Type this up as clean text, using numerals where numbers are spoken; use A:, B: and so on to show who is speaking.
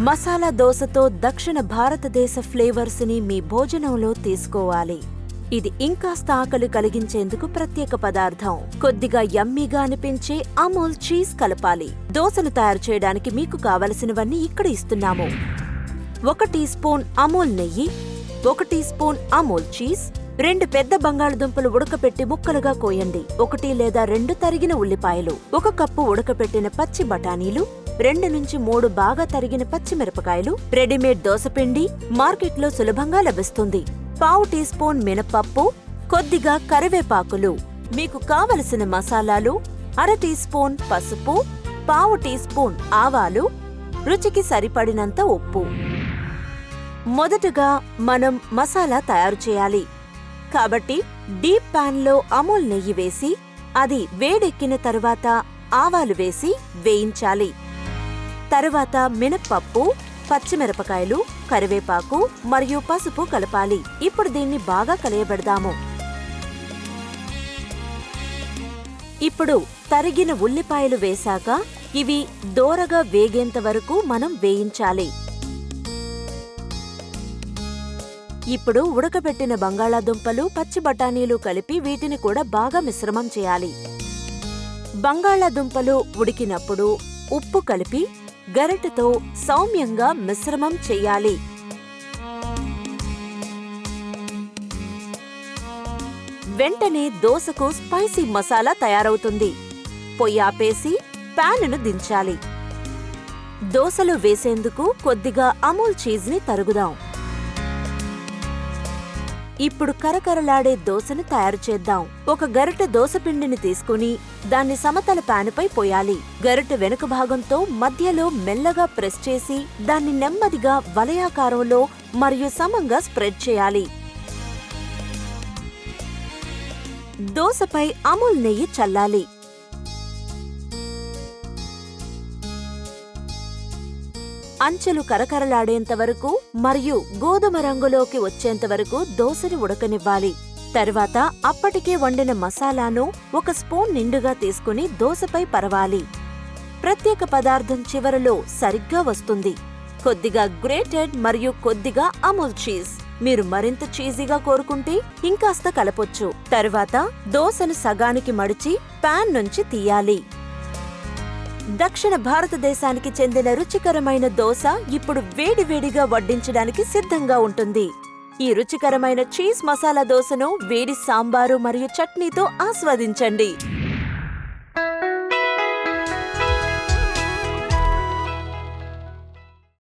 A: మసాలా దోసతో దక్షిణ భారతదేశ ఫ్లేవర్స్ని మీ భోజనంలో తీసుకోవాలి. ఇది ఇంకాస్త ఆకలి కలిగించేందుకు ప్రత్యేక పదార్థం. కొద్దిగా యమ్మీగా అనిపించే అమూల్ చీజ్ కలపాలి. దోసను తయారు చేయడానికి మీకు కావలసినవన్నీ ఇక్కడ ఇస్తున్నాము. 1 టీ స్పూన్ అమూల్ నెయ్యి, 1 టీ స్పూన్ అమూల్ చీజ్, 2 పెద్ద బంగాళదుంపలు ఉడకపెట్టి ముక్కలుగా కోయండి, 1 లేదా 2 తరిగిన ఉల్లిపాయలు, 1 కప్పు ఉడకపెట్టిన పచ్చి బఠానీలు, 2 నుంచి 3 బాగా తరిగిన పచ్చిమిరపకాయలు, రెడీమేడ్ దోసపిండి మార్కెట్లో సులభంగా లభిస్తుంది, 1/2 టీ స్పూన్ మినపప్పు, కొద్దిగా కరివేపాకులు. మీకు కావలసిన మసాలాలు: 1/2 టీ స్పూన్ పసుపు, 1/2 టీ స్పూన్ ఆవాలు, రుచికి సరిపడినంత ఉప్పు. మొదటగా మనం మసాలా తయారు చేయాలి. కాబట్టి డీప్ పాన్లో అమూల్ నెయ్యి వేసి, అది వేడెక్కిన తరువాత ఆవాలు వేసి వేయించాలి. తరువాత మినప్పప్పు, పచ్చిమిరపకాయలు, కరివేపాకు మరియు పసుపు కలపాలి. ఇప్పుడు దీన్ని బాగా కలయబెడదాము. ఇప్పుడు తరిగిన ఉల్లిపాయలు వేశాక ఇవి దోరగా వేగేంత వరకు మనం వేయించాలి. ఇప్పుడు ఉడకబెట్టిన బంగాళాదుంపలు, పచ్చి బఠానీలు కలిపి వీటిని కూడా బాగా మిశ్రమం చేయాలి. బంగాళాదుంపలు ఉడికినప్పుడు ఉప్పు కలిపి గరిటెతో సౌమ్యంగా మిశ్రమం చెయ్యాలి. వెంటనే దోసకు స్పైసీ మసాలా తయారవుతుంది. పొయ్యి ఆపేసి ప్యానును దించాలి. దోసలో వేసేందుకు కొద్దిగా అమూల్ చీజ్ని తరుగుదాం. ఇప్పుడు కరకరలాడే దోసను తయారు చేద్దాం. 1 గరిటె దోసపిండిని తీసుకుని దాన్ని సమతల ప్యానుపై పోయాలి. గరిటె వెనుక భాగంతో మధ్యలో మెల్లగా ప్రెస్ చేసి దాన్ని నెమ్మదిగా వలయాకారంలో మరియు సమంగా స్ప్రెడ్ చేయాలి. దోసపై అమూల్ నెయ్యి చల్లాలి. అంచెలు కరకరలాడేంతవరకు మరియు గోధుమ రంగులోకి వచ్చేంతవరకు దోసని ఉడకనివ్వాలి. తర్వాత అప్పటికే వండిన మసాలాను 1 స్పూన్ నిండుగా తీసుకుని దోసపై పరవాలి. ప్రత్యేక పదార్థం చివరలో సరిగ్గా వస్తుంది. కొద్దిగా గ్రేటెడ్ మరియు కొద్దిగా అమూల్ చీజ్. మీరు మరింత చీజీగా కోరుకుంటే ఇంకాస్త కలపొచ్చు. తర్వాత దోసను సగానికి మడిచి పాన్ నుంచి తీయాలి. దక్షిణ భారతదేశానికి చెందిన రుచికరమైన దోస ఇప్పుడు వేడివేడిగా వడ్డించడానికి సిద్ధంగా ఉంటుంది. ఈ రుచికరమైన చీజ్ మసాలా దోసను వేడి సాంబారు మరియు చట్నీతో ఆస్వాదించండి.